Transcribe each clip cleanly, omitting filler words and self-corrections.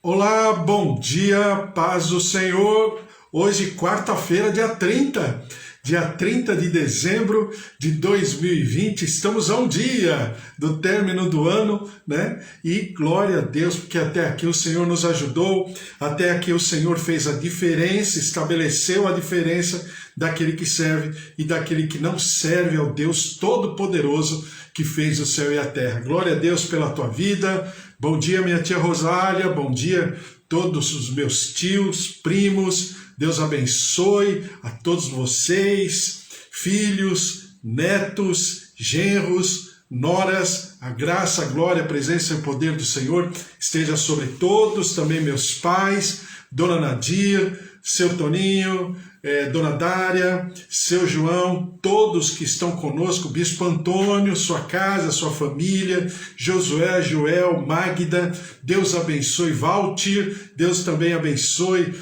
Olá, bom dia, paz do Senhor. Hoje, quarta-feira, dia 30 de dezembro de 2020. Estamos a um dia do término do ano, né? E glória a Deus, porque até aqui o Senhor nos ajudou, até aqui o Senhor fez a diferença, estabeleceu a diferença daquele que serve e daquele que não serve ao Deus Todo-Poderoso que fez o céu e a terra. Glória a Deus pela tua vida. Bom dia, minha tia Rosália. Bom dia, todos os meus tios, primos. Deus abençoe a todos vocês, filhos, netos, genros, noras. A graça, a glória, a presença e o poder do Senhor esteja sobre todos, também meus pais, Dona Nadir, seu Toninho, Dona Dária, seu João, todos que estão conosco, Bispo Antônio, sua casa, sua família, Josué, Joel, Magda, Deus abençoe Valtir, Deus também abençoe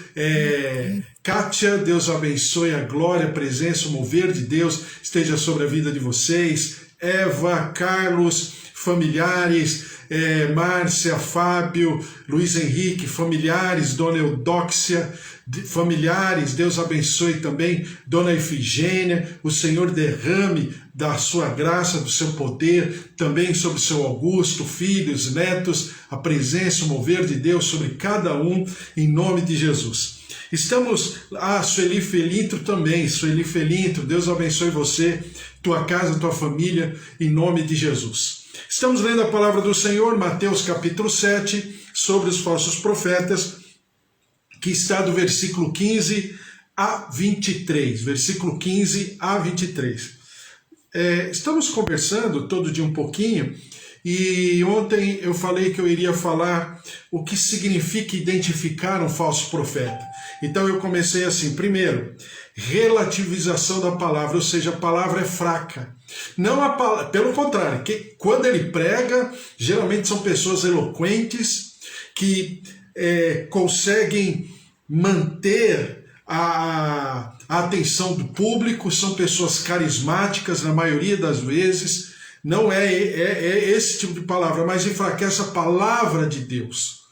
Kátia, Deus abençoe a glória, a presença, o mover de Deus esteja sobre a vida de vocês, Eva, Carlos, familiares, Márcia, Fábio, Luiz Henrique, familiares, Dona Eudóxia, familiares, Deus abençoe também Dona Efigênia, o Senhor derrame da sua graça, do seu poder, também sobre o seu Augusto, filhos, netos, a presença, o mover de Deus sobre cada um, em nome de Jesus. Estamos, Sueli Felintro também, Sueli Felintro, Deus abençoe você, tua casa, tua família, em nome de Jesus. Estamos lendo a palavra do Senhor, Mateus capítulo 7, sobre os falsos profetas, que está do versículo 15 a 23, versículo 15 a 23. Estamos conversando todo dia um pouquinho, e ontem eu falei que eu iria falar o que significa identificar um falso profeta. Então eu comecei assim, primeiro, relativização da palavra, ou seja, a palavra é fraca. Não a palavra, pelo contrário, que quando ele prega, geralmente são pessoas eloquentes, que conseguem manter a atenção do público, são pessoas carismáticas na maioria das vezes, não é esse tipo de palavra, mas enfraquece a palavra de Deus,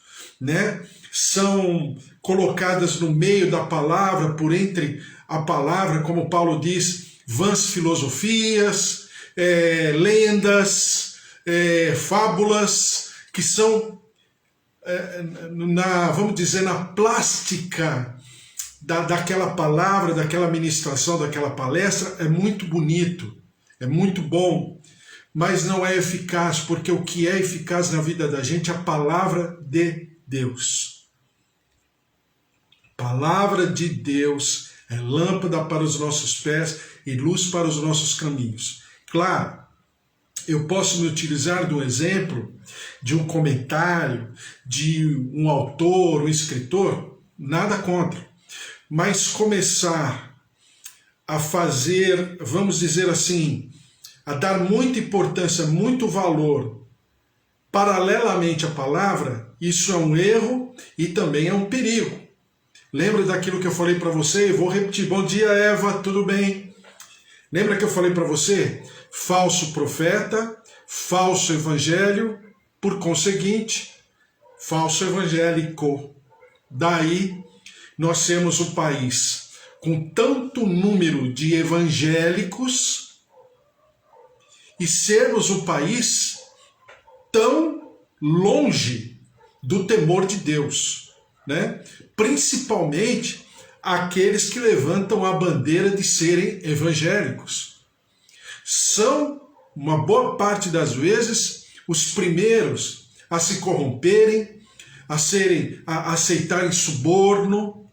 né? São colocadas no meio da palavra, por entre a palavra, como Paulo diz, vãs filosofias, lendas, fábulas, que são, vamos dizer, na plástica daquela palavra, daquela ministração, daquela palestra, é muito bonito, é muito bom, mas não é eficaz, porque o que é eficaz na vida da gente é a palavra de Deus. Palavra de Deus é lâmpada para os nossos pés e luz para os nossos caminhos. Claro, eu posso me utilizar do exemplo de um comentário, de um autor, um escritor, nada contra. Mas começar a fazer, vamos dizer assim, a dar muita importância, muito valor, paralelamente à palavra, isso é um erro e também é um perigo. Lembra daquilo que eu falei para você? Eu vou repetir. Bom dia, Eva, tudo bem? Lembra que eu falei para você? Falso profeta, falso evangelho, por conseguinte, falso evangélico. Daí nós temos um país com tanto número de evangélicos e sermos um país tão longe do temor de Deus, né? Principalmente aqueles que levantam a bandeira de serem evangélicos. São, uma boa parte das vezes, os primeiros a se corromperem, a aceitarem suborno,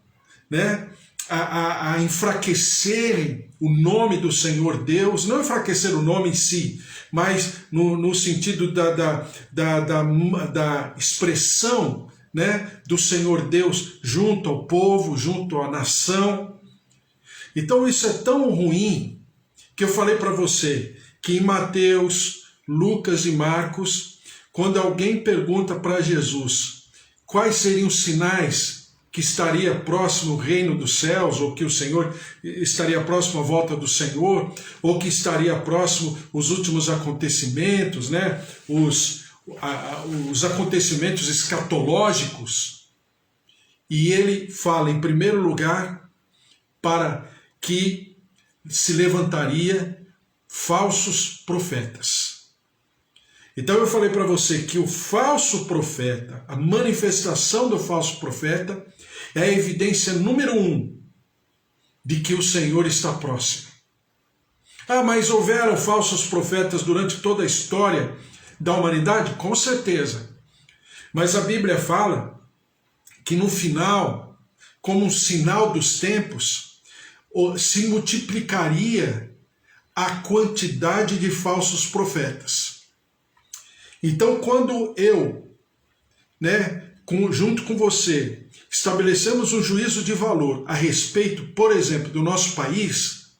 né? a enfraquecerem o nome do Senhor Deus, não enfraquecer o nome em si, mas no sentido da expressão, né, do Senhor Deus junto ao povo, junto à nação. Então isso é tão ruim que eu falei para você que em Mateus, Lucas e Marcos, quando alguém pergunta para Jesus quais seriam os sinais que estaria próximo o reino dos céus, ou que o Senhor estaria próximo à volta do Senhor, ou que estaria próximo os últimos acontecimentos, né, os acontecimentos escatológicos, E ele fala, em primeiro lugar, para que se levantaria falsos profetas. Então eu falei para você que o falso profeta, a manifestação do falso profeta, é a evidência número 1 de que o Senhor está próximo. Ah, mas houveram falsos profetas durante toda a história da humanidade? Com certeza. Mas a Bíblia fala que no final, como um sinal dos tempos, se multiplicaria a quantidade de falsos profetas. Então, quando eu, junto com você, estabelecemos um juízo de valor a respeito, por exemplo, do nosso país,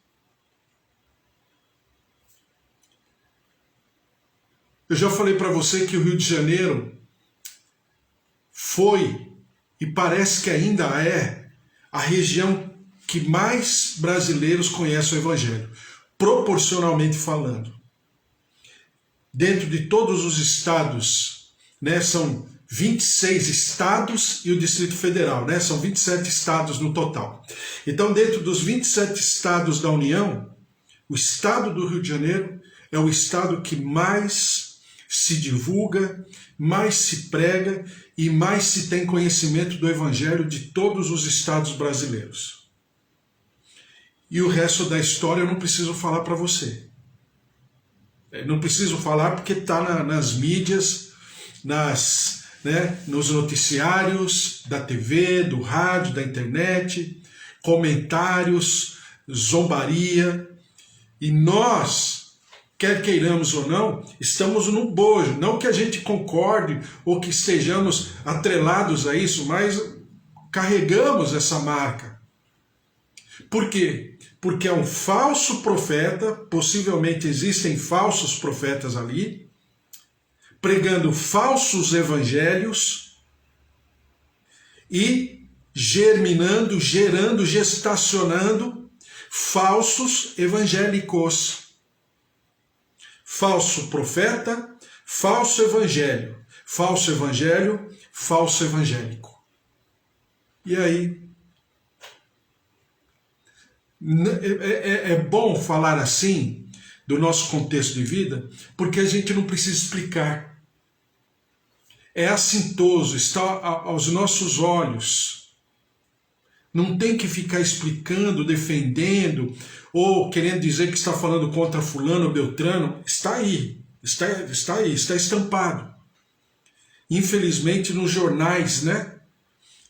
eu já falei para você que o Rio de Janeiro foi, e parece que ainda é, a região que mais brasileiros conhecem o Evangelho, proporcionalmente falando. Dentro de todos os estados, são 26 estados e o Distrito Federal, são 27 estados no total. Então, dentro dos 27 estados da União, o estado do Rio de Janeiro é o estado que mais se divulga, mais se prega e mais se tem conhecimento do Evangelho de todos os estados brasileiros. E o resto da história eu não preciso falar para você. Não preciso falar porque está nas mídias, nos noticiários da TV, do rádio, da internet, comentários, zombaria. E nós, quer queiramos ou não, estamos no bojo. Não que a gente concorde ou que estejamos atrelados a isso, mas carregamos essa marca. Por quê? Porque é um falso profeta, possivelmente existem falsos profetas ali, pregando falsos evangelhos e germinando, gerando, gestacionando falsos evangélicos. Falso profeta, falso evangelho, falso evangelho, falso evangélico. E aí? É bom falar assim do nosso contexto de vida, porque a gente não precisa explicar. É assintoso, está aos nossos olhos. Não tem que ficar explicando, defendendo, ou querendo dizer que está falando contra fulano ou beltrano. Está aí, está estampado. Infelizmente nos jornais,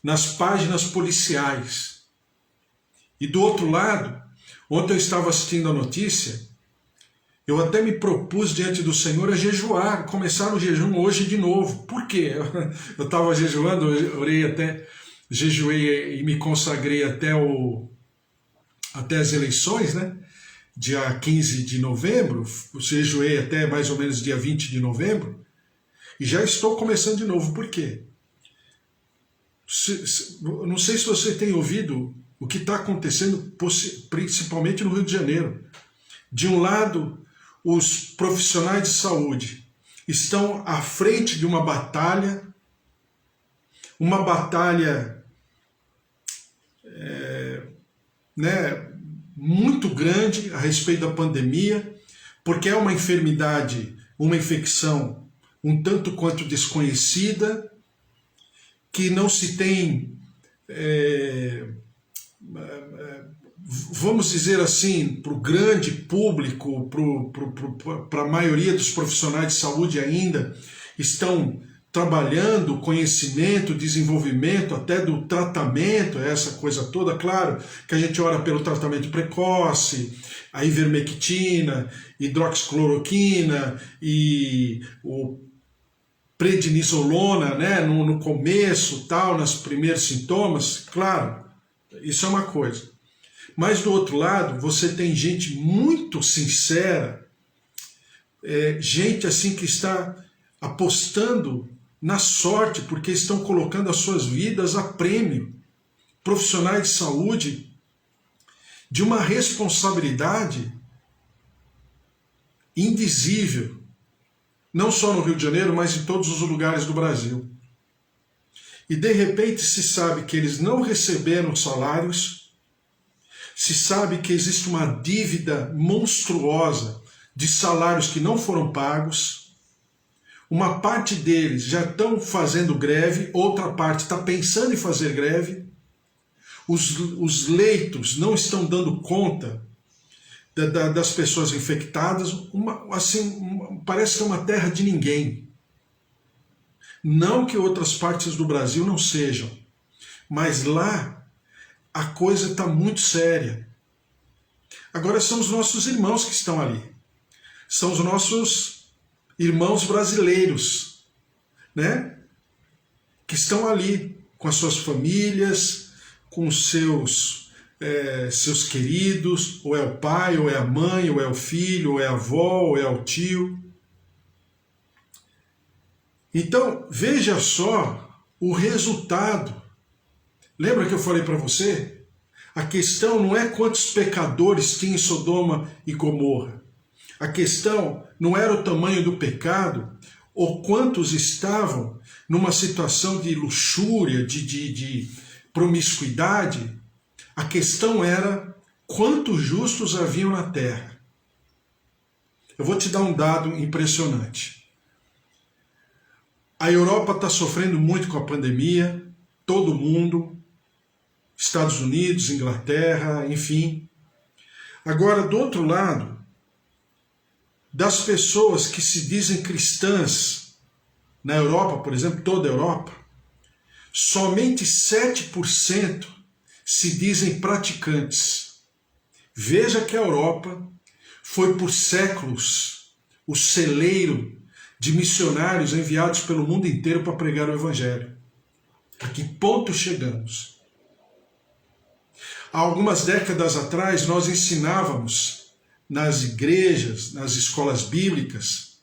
nas páginas policiais. E do outro lado, ontem eu estava assistindo a notícia, eu até me propus diante do Senhor a jejuar, começar o jejum hoje de novo. Por quê? Eu estava jejuando, jejuei e me consagrei até as eleições, dia 15 de novembro, jejuei até mais ou menos dia 20 de novembro, e já estou começando de novo. Por quê? Não sei se você tem ouvido o que está acontecendo, principalmente no Rio de Janeiro. De um lado, os profissionais de saúde estão à frente de uma batalha muito grande a respeito da pandemia, porque é uma enfermidade, uma infecção um tanto quanto desconhecida, que não se tem... vamos dizer assim, para o grande público, para a maioria dos profissionais de saúde ainda, estão trabalhando conhecimento, desenvolvimento, até do tratamento, essa coisa toda. Claro que a gente ora pelo tratamento precoce, a ivermectina, hidroxicloroquina e o prednisolona, no começo, nos primeiros sintomas. Claro, isso é uma coisa. Mas do outro lado, você tem gente muito sincera, gente assim que está apostando na sorte, porque estão colocando as suas vidas a prêmio. Profissionais de saúde de uma responsabilidade indizível, não só no Rio de Janeiro, mas em todos os lugares do Brasil. e de repente se sabe que eles não receberam salários, se sabe que existe uma dívida monstruosa de salários que não foram pagos, uma parte deles já estão fazendo greve, outra parte está pensando em fazer greve, os leitos não estão dando conta das pessoas infectadas, parece que é uma terra de ninguém. Não que outras partes do Brasil não sejam, mas lá a coisa está muito séria. Agora são os nossos irmãos que estão ali, são os nossos irmãos brasileiros, né? Que estão ali com as suas famílias, com os seus queridos, ou é o pai, ou é a mãe, ou é o filho, ou é a avó, ou é o tio. Então, veja só o resultado. Lembra que eu falei para você? A questão não é quantos pecadores tinha em Sodoma e Gomorra. A questão não era o tamanho do pecado, ou quantos estavam numa situação de luxúria, de promiscuidade. A questão era quantos justos haviam na terra. Eu vou te dar um dado impressionante. A Europa está sofrendo muito com a pandemia, todo mundo, Estados Unidos, Inglaterra, enfim. Agora, do outro lado, das pessoas que se dizem cristãs, na Europa, por exemplo, toda a Europa, somente 7% se dizem praticantes. Veja que a Europa foi por séculos o celeiro de missionários enviados pelo mundo inteiro para pregar o Evangelho. A que ponto chegamos? Há algumas décadas atrás nós ensinávamos nas igrejas, nas escolas bíblicas,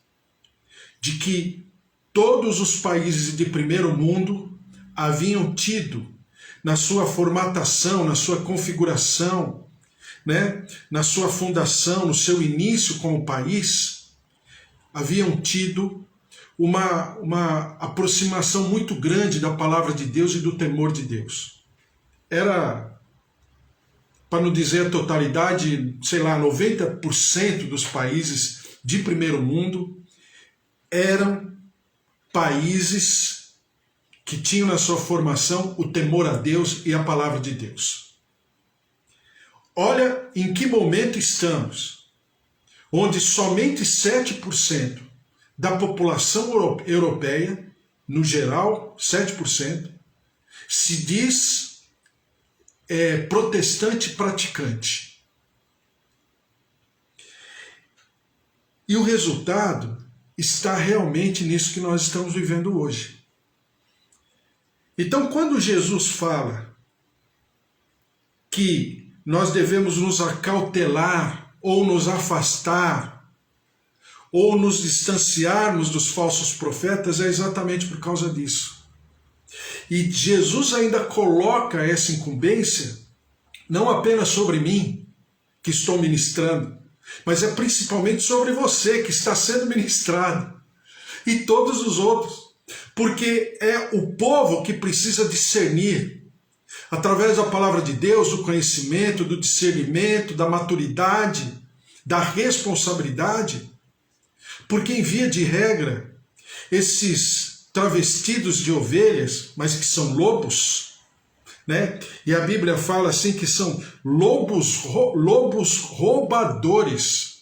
de que todos os países de primeiro mundo haviam tido na sua formatação, na sua configuração, né, na sua fundação, no seu início como país, haviam tido uma aproximação muito grande da palavra de Deus e do temor de Deus. Era, para não dizer a totalidade, 90% dos países de primeiro mundo eram países que tinham na sua formação o temor a Deus e a palavra de Deus. Olha em que momento estamos, onde somente 7% da população europeia, no geral, 7%, se diz protestante praticante. E o resultado está realmente nisso que nós estamos vivendo hoje. Então, quando Jesus fala que nós devemos nos acautelar ou nos afastar ou nos distanciarmos dos falsos profetas, é exatamente por causa disso. E Jesus ainda coloca essa incumbência não apenas sobre mim, que estou ministrando, mas é principalmente sobre você, que está sendo ministrado, e todos os outros. Porque é o povo que precisa discernir, através da palavra de Deus, do conhecimento, do discernimento, da maturidade, da responsabilidade. Porque, em via de regra, esses travestidos de ovelhas, mas que são lobos, né? E a Bíblia fala assim que são lobos roubadores.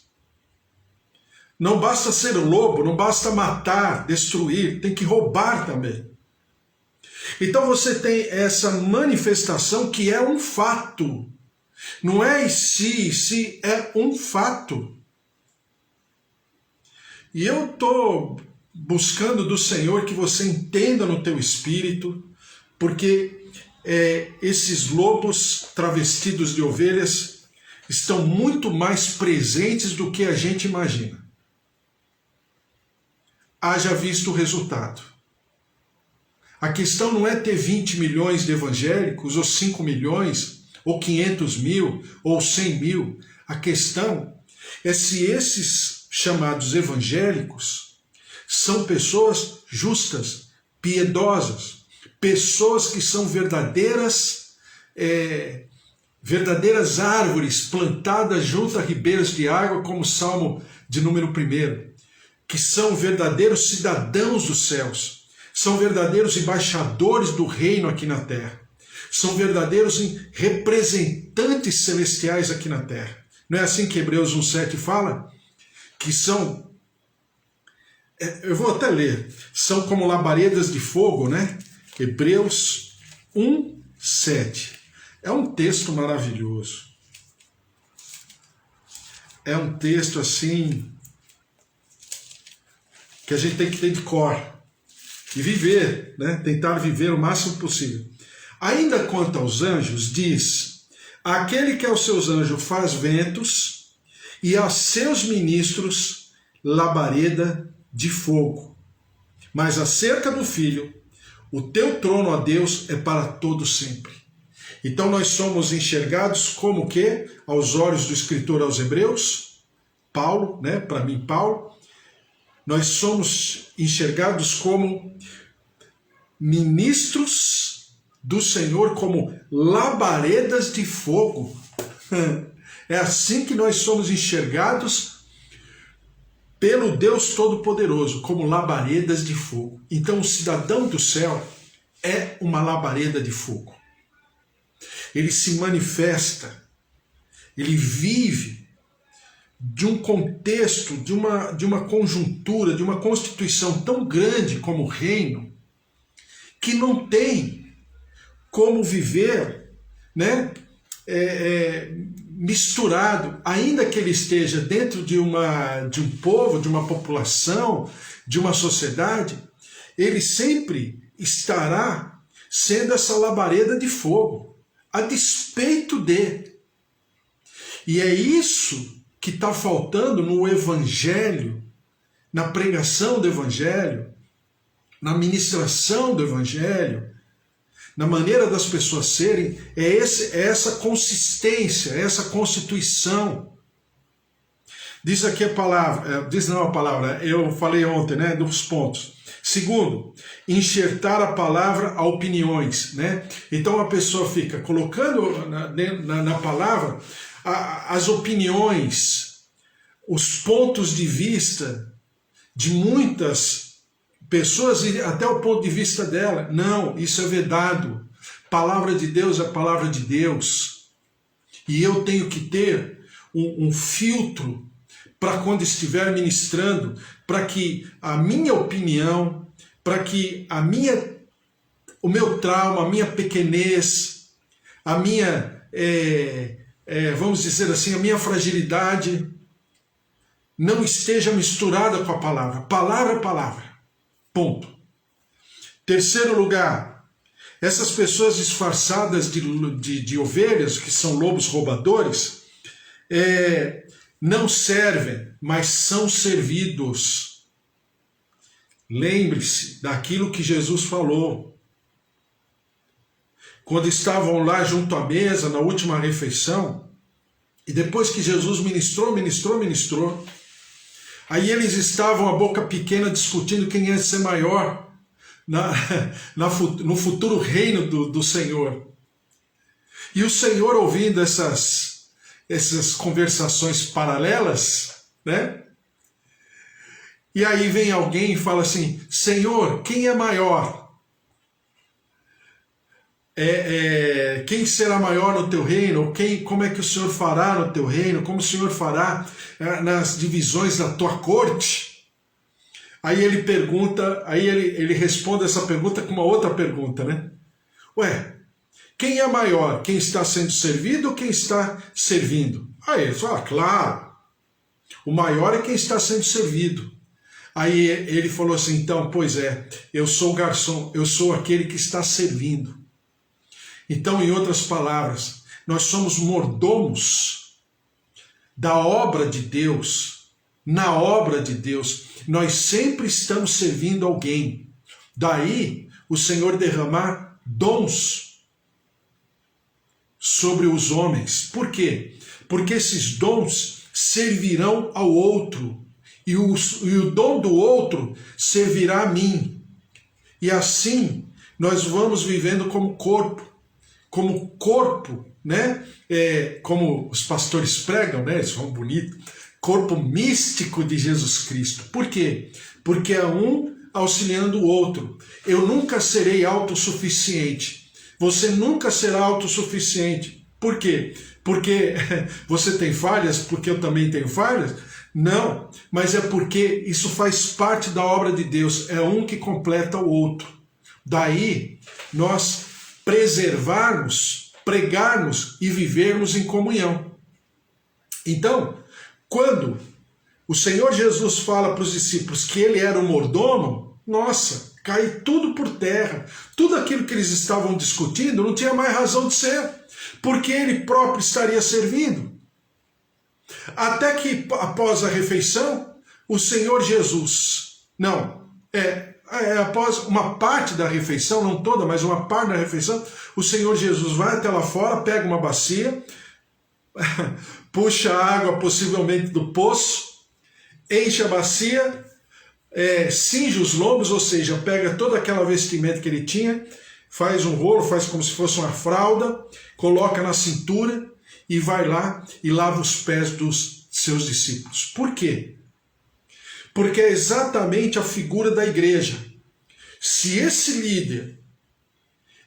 Não basta ser lobo, não basta matar, destruir, tem que roubar também. Então você tem essa manifestação que é um fato. Não é em si, é um fato. E eu estou buscando do Senhor que você entenda no teu espírito, porque esses lobos travestidos de ovelhas estão muito mais presentes do que a gente imagina. Haja visto o resultado. A questão não é ter 20 milhões de evangélicos, ou 5 milhões, ou 500 mil, ou 100 mil. A questão é se esses chamados evangélicos são pessoas justas, piedosas, pessoas que são verdadeiras árvores plantadas junto a ribeiros de água, como o Salmo de número 1, que são verdadeiros cidadãos dos céus, são verdadeiros embaixadores do reino aqui na terra, são verdadeiros representantes celestiais aqui na terra. Não é assim que Hebreus 1,7 fala? Que são, eu vou até ler, são como labaredas de fogo, né? Hebreus 1,7. É um texto maravilhoso. É um texto assim que a gente tem que ter de cor e viver, né? Tentar viver o máximo possível. Ainda quanto aos anjos, diz: aquele que aos seus anjos faz ventos e aos seus ministros labareda de fogo. Mas acerca do Filho, o teu trono, ó Deus, é para todo sempre. Então nós somos enxergados como que, aos olhos do escritor aos Hebreus, Paulo, né? Para mim, Paulo, nós somos enxergados como ministros do Senhor, como labaredas de fogo. É assim que nós somos enxergados pelo Deus Todo-Poderoso, como labaredas de fogo. Então o cidadão do céu é uma labareda de fogo. Ele se manifesta, ele vive de um contexto, de uma conjuntura, de uma constituição tão grande como o reino, que não tem como viver, né, misturado, ainda que ele esteja dentro de um povo, de uma população, de uma sociedade, ele sempre estará sendo essa labareda de fogo, a despeito de. E é isso que está faltando no Evangelho, na pregação do Evangelho, na ministração do Evangelho, na maneira das pessoas serem, é essa consistência, essa constituição. Diz aqui a palavra, eu falei ontem, né, dos pontos. Segundo, enxertar a palavra a opiniões, né? Então a pessoa fica colocando na palavra as opiniões, os pontos de vista de muitas pessoas, e até o ponto de vista dela. Não, isso é vedado. Palavra de Deus é palavra de Deus. E eu tenho que ter um filtro para quando estiver ministrando, para que a minha opinião, para que o meu trauma, a minha pequenez, a minha, vamos dizer assim, a minha fragilidade não esteja misturada com a palavra. Palavra é palavra. Ponto. Terceiro lugar, essas pessoas disfarçadas de ovelhas, que são lobos roubadores, não servem, mas são servidos. Lembre-se daquilo que Jesus falou. Quando estavam lá junto à mesa, na última refeição, e depois que Jesus ministrou, aí eles estavam a boca pequena discutindo quem ia ser maior no futuro reino do Senhor. E o Senhor, ouvindo essas conversações paralelas, né? E aí vem alguém e fala assim: Senhor, quem é maior? Quem será maior no teu reino? Como é que o Senhor fará no teu reino? Como o Senhor fará nas divisões da tua corte? Aí ele pergunta, aí ele responde essa pergunta com uma outra pergunta, né? Ué, quem é maior? Quem está sendo servido ou quem está servindo? Aí ele fala: claro, o maior é quem está sendo servido. Aí ele falou assim: então, pois eu sou o garçom, eu sou aquele que está servindo. Então, em outras palavras, nós somos mordomos da obra de Deus. Na obra de Deus, nós sempre estamos servindo alguém. Daí, o Senhor derramar dons sobre os homens. Por quê? Porque esses dons servirão ao outro. E o dom do outro servirá a mim. E assim, nós vamos vivendo como corpo, né? Como os pastores pregam, né? Eles falam bonito, corpo místico de Jesus Cristo. Por quê? Porque é um auxiliando o outro. Eu nunca serei autossuficiente. Você nunca será autossuficiente. Por quê? Porque você tem falhas, porque eu também tenho falhas? Não, mas é porque isso faz parte da obra de Deus. É um que completa o outro. Daí, nós preservarmos, pregarmos e vivermos em comunhão. Então, quando o Senhor Jesus fala para os discípulos que ele era o mordomo, nossa, cai tudo por terra. Tudo aquilo que eles estavam discutindo não tinha mais razão de ser, porque ele próprio estaria servindo. Até que após a refeição, o Senhor Jesus, após uma parte da refeição, não toda, mas uma parte da refeição, o Senhor Jesus vai até lá fora, pega uma bacia, puxa a água possivelmente do poço, enche a bacia, cinge os lombos, ou seja, pega toda aquela vestimenta que ele tinha, faz um rolo, faz como se fosse uma fralda, coloca na cintura e vai lá e lava os pés dos seus discípulos. Por quê? Porque é exatamente a figura da igreja. Se esse líder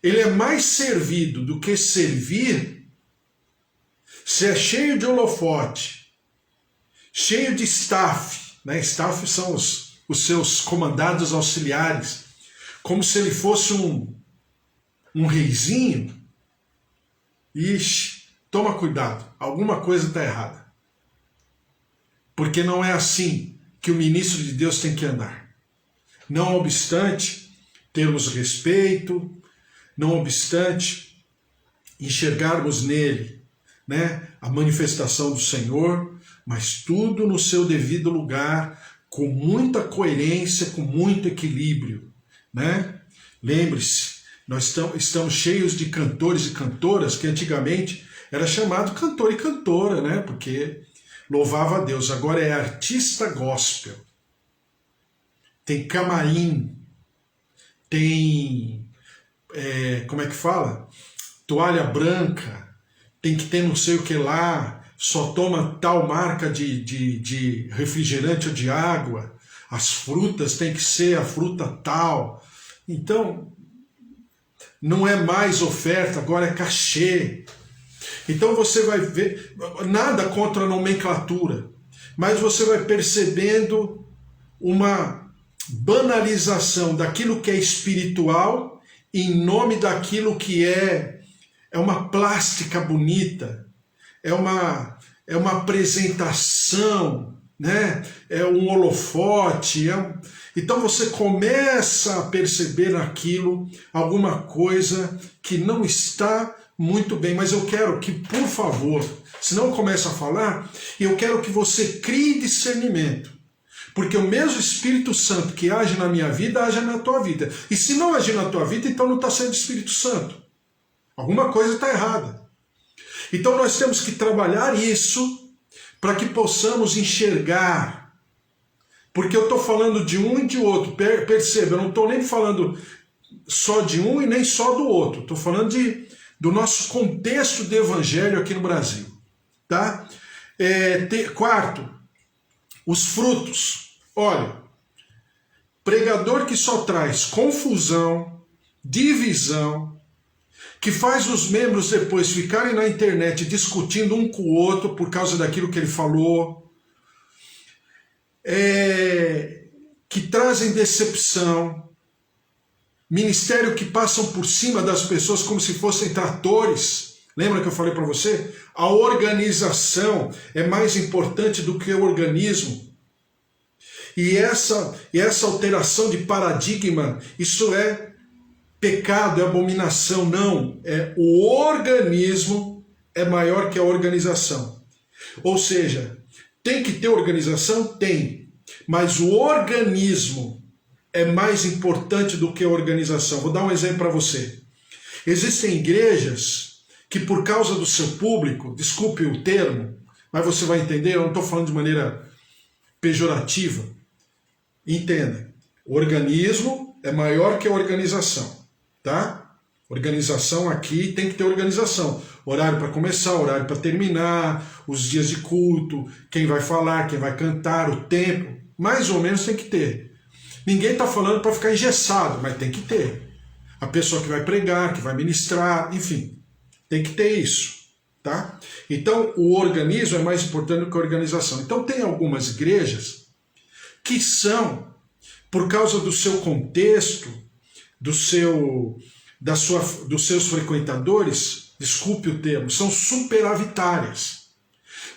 ele é mais servido do que servir, se é cheio de holofote, cheio de staff, né? Staff são os seus comandados auxiliares, como se ele fosse um reizinho, ixi, toma cuidado, alguma coisa está errada. Porque não é assim que o ministro de Deus tem que andar. Não obstante termos respeito, não obstante enxergarmos nele, né, a manifestação do Senhor, mas tudo no seu devido lugar, com muita coerência, com muito equilíbrio, né? Lembre-se, nós estamos cheios de cantores e cantoras que antigamente era chamado cantor e cantora, né? Porque louvava a Deus. Agora é artista gospel. Tem camarim, tem, como é que fala? Toalha branca, tem que ter não sei o que lá, só toma tal marca de refrigerante ou de água, as frutas tem que ser a fruta tal. Então, não é mais oferta, agora é cachê. Então você vai ver, nada contra a nomenclatura, mas você vai percebendo uma banalização daquilo que é espiritual em nome daquilo que é uma plástica bonita, é uma apresentação, né? É um holofote. Então você começa a perceber naquilo alguma coisa que não está muito bem. Mas eu quero que, por favor, se não começa a falar, eu quero que você crie discernimento. Porque o mesmo Espírito Santo que age na minha vida, age na tua vida. E se não agir na tua vida, então não está sendo Espírito Santo. Alguma coisa está errada. Então nós temos que trabalhar isso para que possamos enxergar. Porque eu estou falando de um e de outro. Perceba, eu não estou nem falando só de um e nem só do outro. Estou falando do nosso contexto de evangelho aqui no Brasil. Tá? Quarto, os frutos. Olha, pregador que só traz confusão, divisão, que faz os membros depois ficarem na internet discutindo um com o outro por causa daquilo que ele falou, que trazem decepção, ministério que passam por cima das pessoas como se fossem tratores. Lembra que eu falei para você? A organização é mais importante do que o organismo. E essa alteração de paradigma, isso é pecado, é abominação. Não, o organismo é maior que a organização. Ou seja, tem que ter organização? Tem. Mas o organismo é mais importante do que a organização. Vou dar um exemplo para você. Existem igrejas que, por causa do seu público, desculpe o termo, mas você vai entender, eu não estou falando de maneira pejorativa. Entenda, o organismo é maior que a organização. tá? Organização aqui tem que ter organização. Horário para começar, horário para terminar, os dias de culto, quem vai falar, quem vai cantar, o tempo, mais ou menos tem que ter. Ninguém está falando para ficar engessado, mas tem que ter. A pessoa que vai pregar, que vai ministrar, enfim, tem que ter isso, tá? Então, o organismo é mais importante do que a organização. Então, tem algumas igrejas que são, por causa do seu contexto, dos seus frequentadores, desculpe o termo, são superavitárias.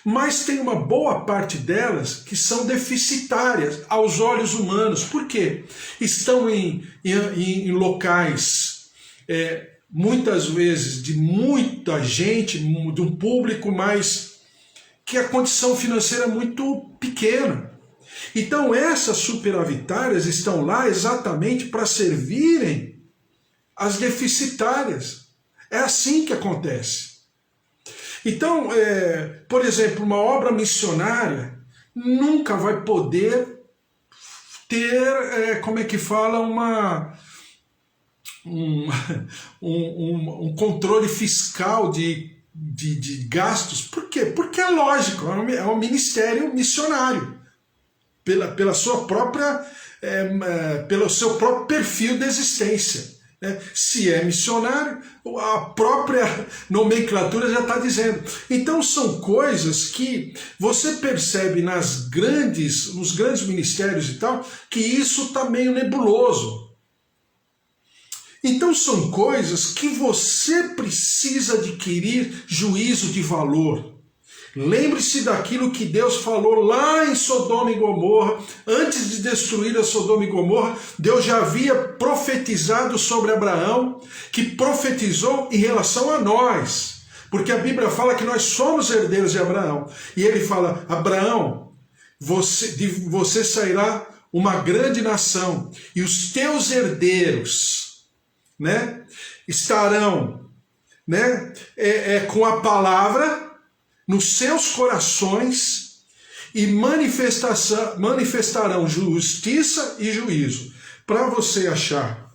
Mas tem uma boa parte delas que são deficitárias aos olhos humanos. Por quê? Estão em locais, muitas vezes, de muita gente, de um público, mas que a condição financeira é muito pequena. Então essas superavitárias estão lá exatamente para servirem as deficitárias. É assim que acontece. Então, por exemplo, uma obra missionária nunca vai poder ter, como é que fala, um controle fiscal de gastos. Por quê? Porque é lógico, é um ministério missionário, pela sua própria, pelo seu próprio perfil de existência. Se é missionário, a própria nomenclatura já está dizendo. Então são coisas que você percebe nos grandes ministérios e tal, que isso está meio nebuloso. Então são coisas que você precisa adquirir juízo de valor. Lembre-se daquilo que Deus falou lá em Sodoma e Gomorra. Antes de destruir a Sodoma e Gomorra, Deus já havia profetizado sobre Abraão, que profetizou em relação a nós. Porque a Bíblia fala que nós somos herdeiros de Abraão. E ele fala: Abraão, de você sairá uma grande nação, e os teus herdeiros, estarão, com a palavra nos seus corações e manifestarão justiça e juízo. Para você achar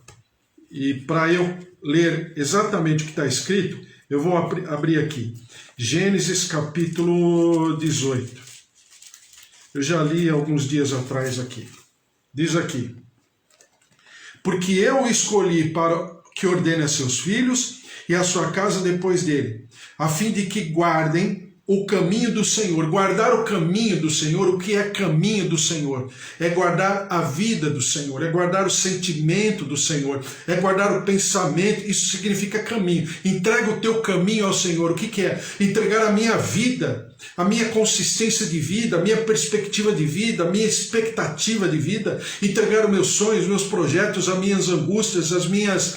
e para eu ler exatamente o que está escrito, eu vou abrir aqui. Gênesis capítulo 18. Eu já li alguns dias atrás aqui. Diz aqui: porque eu o escolhi para que ordene a seus filhos e a sua casa depois dele, a fim de que guardem o caminho do Senhor. Guardar o caminho do Senhor. O que é caminho do Senhor? É guardar a vida do Senhor, é guardar o sentimento do Senhor, é guardar o pensamento. Isso significa caminho. Entrega o teu caminho ao Senhor. O que é? Entregar a minha vida, a minha consistência de vida, a minha perspectiva de vida, a minha expectativa de vida, entregar os meus sonhos, os meus projetos, as minhas angústias, as minhas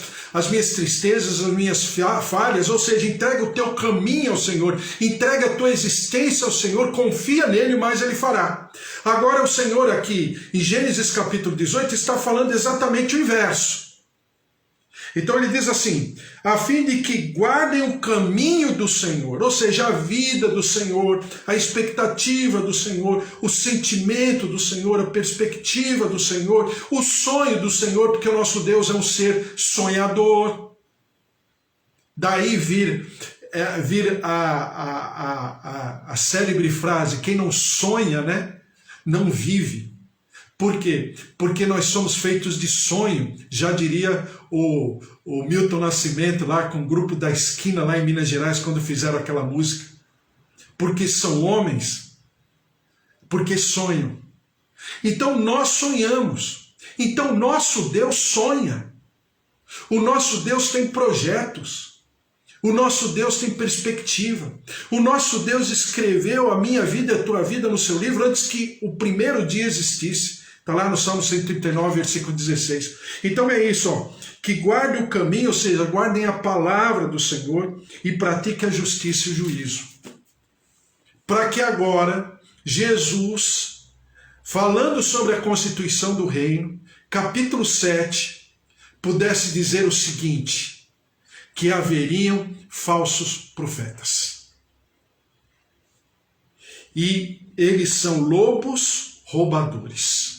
tristezas, as minhas falhas. Ou seja, entrega o teu caminho ao Senhor, entrega a tua existência ao Senhor, confia nele, mas ele fará. Agora o Senhor aqui, em Gênesis capítulo 18, está falando exatamente o inverso. Então ele diz assim: a fim de que guardem o caminho do Senhor, ou seja, a vida do Senhor, a expectativa do Senhor, o sentimento do Senhor, a perspectiva do Senhor, o sonho do Senhor, porque o nosso Deus é um ser sonhador. Daí vir a célebre frase: quem não sonha, não vive. Por quê? Porque nós somos feitos de sonho, já diria o Milton Nascimento lá com o grupo da Esquina lá em Minas Gerais, quando fizeram aquela música. Porque são homens, porque sonham. Então nós sonhamos. Então nosso Deus sonha. O nosso Deus tem projetos. O nosso Deus tem perspectiva. O nosso Deus escreveu a minha vida e a tua vida no seu livro antes que o primeiro dia existisse. Está lá no Salmo 139, versículo 16. Então é isso, que guarde o caminho, ou seja, guardem a palavra do Senhor e pratiquem a justiça e o juízo. Para que agora Jesus, falando sobre a constituição do reino, capítulo 7, pudesse dizer o seguinte: que haveriam falsos profetas. E eles são lobos roubadores.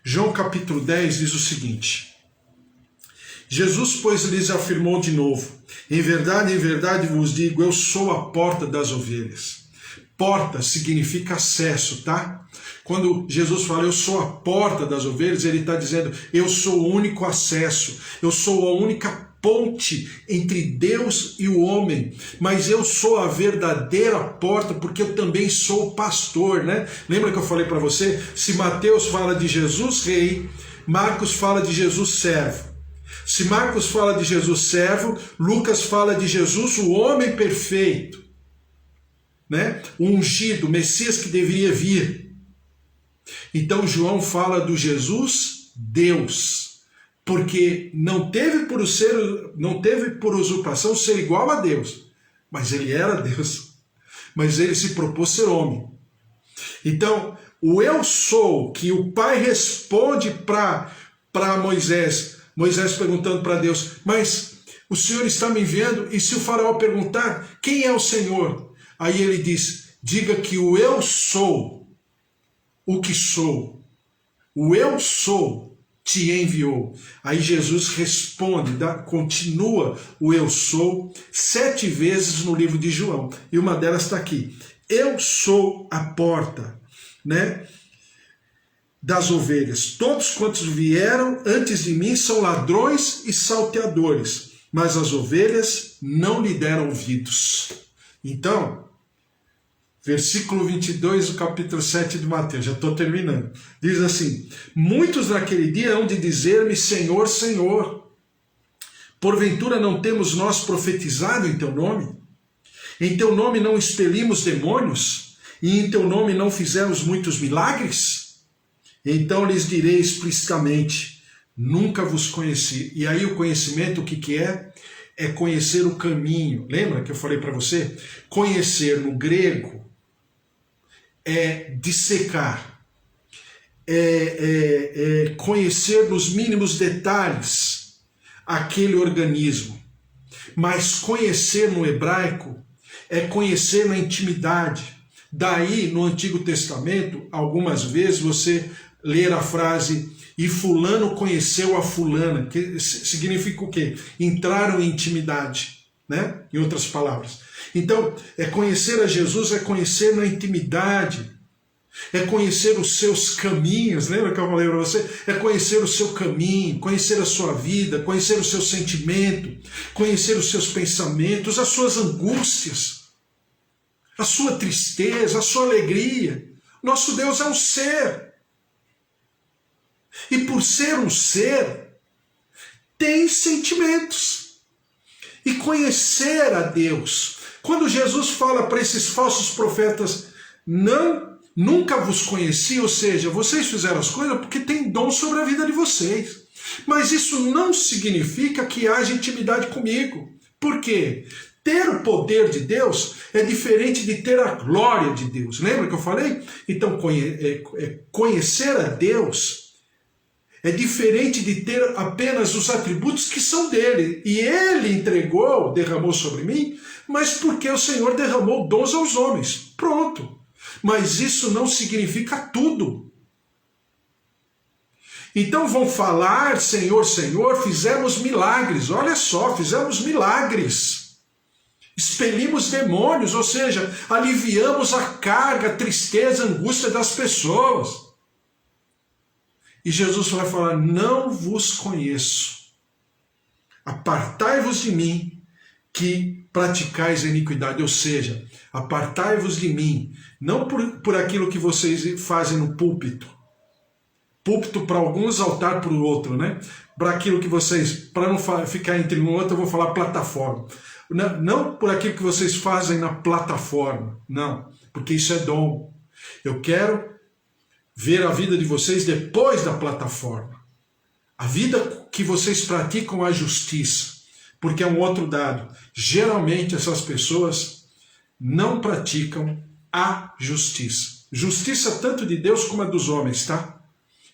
João capítulo 10 diz o seguinte: Jesus, pois, lhes afirmou de novo: em verdade vos digo, eu sou a porta das ovelhas. Porta significa acesso, tá? Quando Jesus fala, eu sou a porta das ovelhas, ele está dizendo, eu sou o único acesso, eu sou a única ponte entre Deus e o homem, mas eu sou a verdadeira porta, porque eu também sou pastor, né? Lembra que eu falei para você? Se Mateus fala de Jesus rei, Marcos fala de Jesus servo. Se Marcos fala de Jesus servo, Lucas fala de Jesus o homem perfeito, né? O ungido, o Messias que deveria vir. Então João fala do Jesus Deus, porque não teve por usurpação ser igual a Deus, mas ele era Deus, mas ele se propôs ser homem. Então, o eu sou, que o Pai responde para Moisés perguntando para Deus, mas o Senhor está me enviando? E se o faraó perguntar, quem é o Senhor? Aí ele diz, diga que o eu sou, o que sou, o eu sou te enviou. Aí Jesus responde, continua o eu sou 7 vezes no livro de João. E uma delas está aqui. Eu sou a porta, né, das ovelhas. Todos quantos vieram antes de mim são ladrões e salteadores, mas as ovelhas não lhe deram ouvidos. Então, versículo 22 do capítulo 7 de Mateus, já estou terminando. Diz assim, muitos naquele dia hão de dizer-me, Senhor, Senhor, porventura não temos nós profetizado em teu nome? Em teu nome não expelimos demônios? E em teu nome não fizemos muitos milagres? Então lhes direi explicitamente, nunca vos conheci. E aí o conhecimento, o que é? É conhecer o caminho. Lembra que eu falei para você? Conhecer no grego é dissecar, conhecer nos mínimos detalhes aquele organismo. Mas conhecer no hebraico é conhecer na intimidade. Daí, no Antigo Testamento, algumas vezes você lê a frase, e fulano conheceu a fulana, que significa o quê? Entraram em intimidade, né? Em outras palavras. Então, conhecer a Jesus é conhecer na intimidade, é conhecer os seus caminhos, lembra que eu falei para você? É conhecer o seu caminho, conhecer a sua vida, conhecer o seu sentimento, conhecer os seus pensamentos, as suas angústias, a sua tristeza, a sua alegria. Nosso Deus é um ser. E por ser um ser, tem sentimentos. E conhecer a Deus. Quando Jesus fala para esses falsos profetas, nunca vos conheci, ou seja, vocês fizeram as coisas porque tem dom sobre a vida de vocês. Mas isso não significa que haja intimidade comigo. Por quê? Ter o poder de Deus é diferente de ter a glória de Deus. Lembra que eu falei? Então, conhecer a Deus é diferente de ter apenas os atributos que são dele. E ele entregou, derramou sobre mim, mas porque o Senhor derramou dons aos homens. Pronto. Mas isso não significa tudo. Então vão falar, Senhor, Senhor, fizemos milagres. Olha só, fizemos milagres. Expelimos demônios, ou seja, aliviamos a carga, a tristeza, a angústia das pessoas. E Jesus vai falar, não vos conheço. Apartai-vos de mim, que praticais a iniquidade. Ou seja, apartai-vos de mim, não por aquilo que vocês fazem no púlpito. Púlpito para alguns, altar para o outro, né? Para aquilo que vocês, para não ficar entre um e outro, eu vou falar plataforma. Não por aquilo que vocês fazem na plataforma, não, porque isso é dom. Eu quero ver a vida de vocês depois da plataforma. A vida que vocês praticam a justiça, porque é um outro dado. Geralmente essas pessoas não praticam a justiça. Justiça tanto de Deus como a dos homens, tá?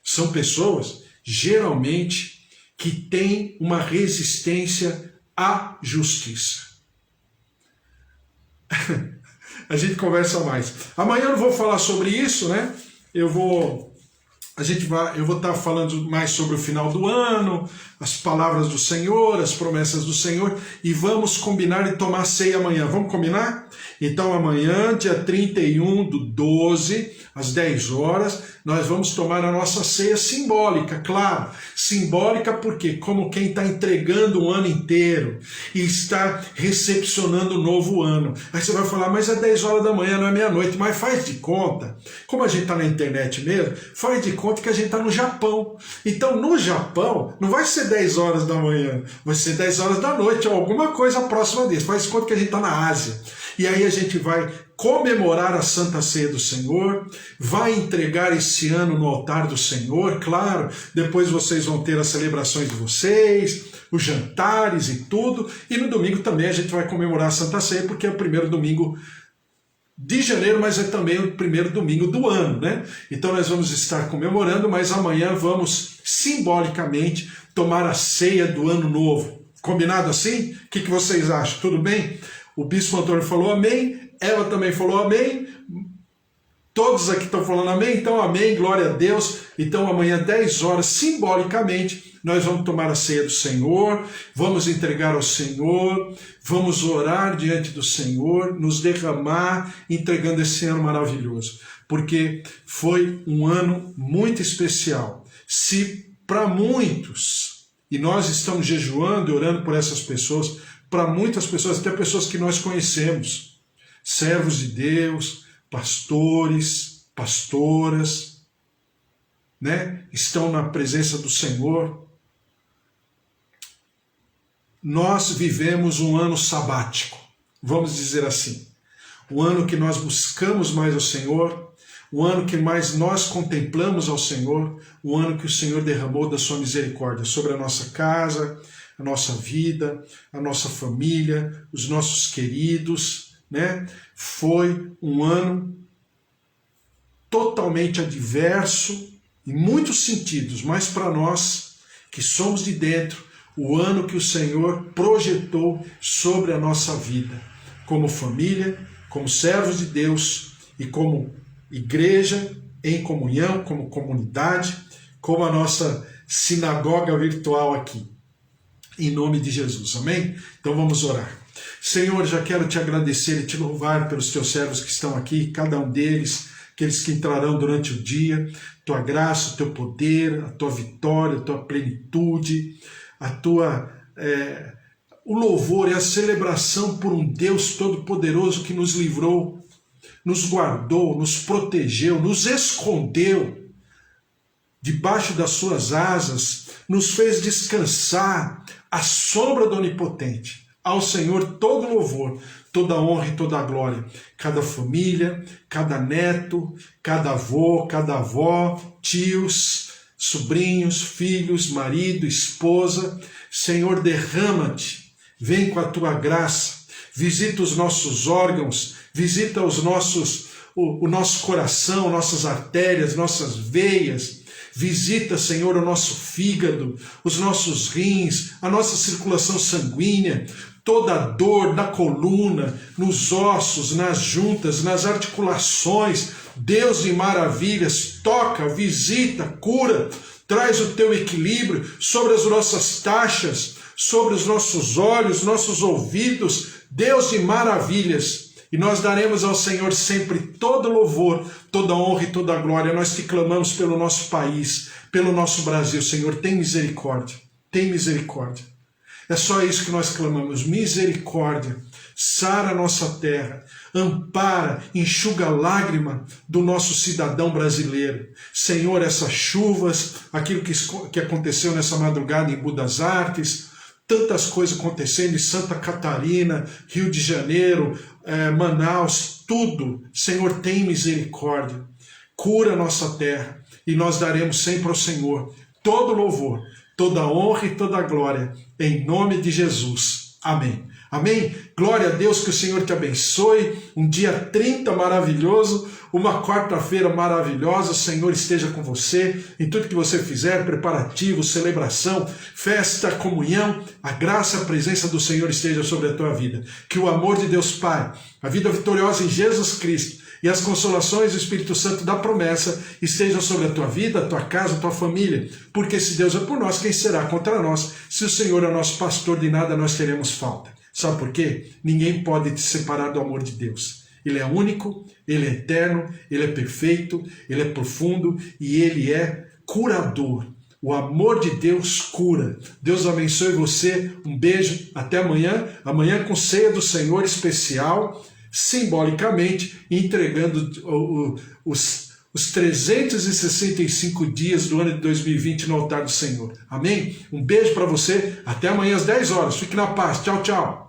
São pessoas, geralmente, que têm uma resistência à justiça. A gente conversa mais. Amanhã eu não vou falar sobre isso, né? Eu vou eu vou estar falando mais sobre o final do ano, as palavras do Senhor, as promessas do Senhor, e vamos combinar e tomar ceia amanhã. Vamos combinar? Então amanhã, dia 31/12, às 10 horas, nós vamos tomar a nossa ceia simbólica, claro. Simbólica porque como quem está entregando o ano inteiro e está recepcionando o novo ano. Aí você vai falar, mas é 10 horas da manhã, não é meia-noite, mas faz de conta, como a gente está na internet mesmo, faz de conta que a gente está no Japão. Então no Japão não vai ser 10 horas da manhã, vai ser 10 horas da noite ou alguma coisa próxima disso. Faz de conta que a gente está na Ásia. E aí a gente vai comemorar a Santa Ceia do Senhor, vai entregar esse ano no altar do Senhor, claro, depois vocês vão ter as celebrações de vocês, os jantares e tudo, e no domingo também a gente vai comemorar a Santa Ceia, porque é o primeiro domingo de janeiro, mas é também o primeiro domingo do ano, né? Então nós vamos estar comemorando, mas amanhã vamos simbolicamente tomar a ceia do ano novo. Combinado assim? O que vocês acham? Tudo bem? O Bispo Antônio falou amém, ela também falou amém, todos aqui estão falando amém, então amém, glória a Deus. Então amanhã 10 horas, simbolicamente, nós vamos tomar a ceia do Senhor, vamos entregar ao Senhor, vamos orar diante do Senhor, nos derramar, entregando esse ano maravilhoso, porque foi um ano muito especial. Se para muitos, e nós estamos jejuando e orando por essas pessoas, para muitas pessoas, até pessoas que nós conhecemos, servos de Deus, pastores, pastoras, né, estão na presença do Senhor. Nós vivemos um ano sabático, vamos dizer assim, o ano que nós buscamos mais o Senhor, o ano que mais nós contemplamos ao Senhor, o ano que o Senhor derramou da sua misericórdia sobre a nossa casa, a nossa vida, a nossa família, os nossos queridos, né? Foi um ano totalmente adverso, em muitos sentidos, mas para nós que somos de dentro, o ano que o Senhor projetou sobre a nossa vida, como família, como servos de Deus e como igreja em comunhão, como comunidade, como a nossa sinagoga virtual aqui. Em nome de Jesus, amém? Então vamos orar. Senhor, já quero te agradecer e te louvar pelos teus servos que estão aqui, cada um deles, aqueles que entrarão durante o dia, tua graça, o teu poder, a tua vitória, a tua plenitude, o louvor e a celebração por um Deus todo-poderoso que nos livrou, nos guardou, nos protegeu, nos escondeu debaixo das suas asas, nos fez descansar à sombra do Onipotente. Ao Senhor todo louvor, toda honra e toda glória. Cada família, cada neto, cada avô, cada avó, tios, sobrinhos, filhos, marido, esposa. Senhor, derrama-te, vem com a tua graça, visita os nossos órgãos, visita o nosso coração, nossas artérias, nossas veias. Visita, Senhor, o nosso fígado, os nossos rins, a nossa circulação sanguínea, toda a dor da coluna, nos ossos, nas juntas, nas articulações. Deus de maravilhas, toca, visita, cura, traz o teu equilíbrio sobre as nossas taxas, sobre os nossos olhos, nossos ouvidos. Deus de maravilhas. E nós daremos ao Senhor sempre todo louvor, toda honra e toda glória. Nós te clamamos pelo nosso país, pelo nosso Brasil. Senhor, tem misericórdia, tem misericórdia. É só isso que nós clamamos, misericórdia. Sara a nossa terra, ampara, enxuga a lágrima do nosso cidadão brasileiro. Senhor, essas chuvas, aquilo que aconteceu nessa madrugada em Budas Artes, tantas coisas acontecendo em Santa Catarina, Rio de Janeiro, Manaus, tudo. Senhor, tem misericórdia. Cura a nossa terra e nós daremos sempre ao Senhor todo louvor, toda honra e toda glória, em nome de Jesus. Amém. Amém? Glória a Deus, que o Senhor te abençoe. Um dia 30 maravilhoso, uma quarta-feira maravilhosa. O Senhor esteja com você em tudo que você fizer, preparativo, celebração, festa, comunhão. A graça e a presença do Senhor esteja sobre a tua vida. Que o amor de Deus Pai, a vida vitoriosa em Jesus Cristo e as consolações do Espírito Santo da promessa estejam sobre a tua vida, a tua casa, a tua família. Porque se Deus é por nós, quem será contra nós? Se o Senhor é nosso pastor, de nada nós teremos falta. Sabe por quê? Ninguém pode te separar do amor de Deus. Ele é único, Ele é eterno, Ele é perfeito, Ele é profundo e Ele é curador. O amor de Deus cura. Deus abençoe você. Um beijo. Até amanhã. Amanhã com ceia do Senhor especial, simbolicamente entregando os 365 dias do ano de 2020 no altar do Senhor. Amém? Um beijo para você. Até amanhã às 10 horas. Fique na paz. Tchau, tchau.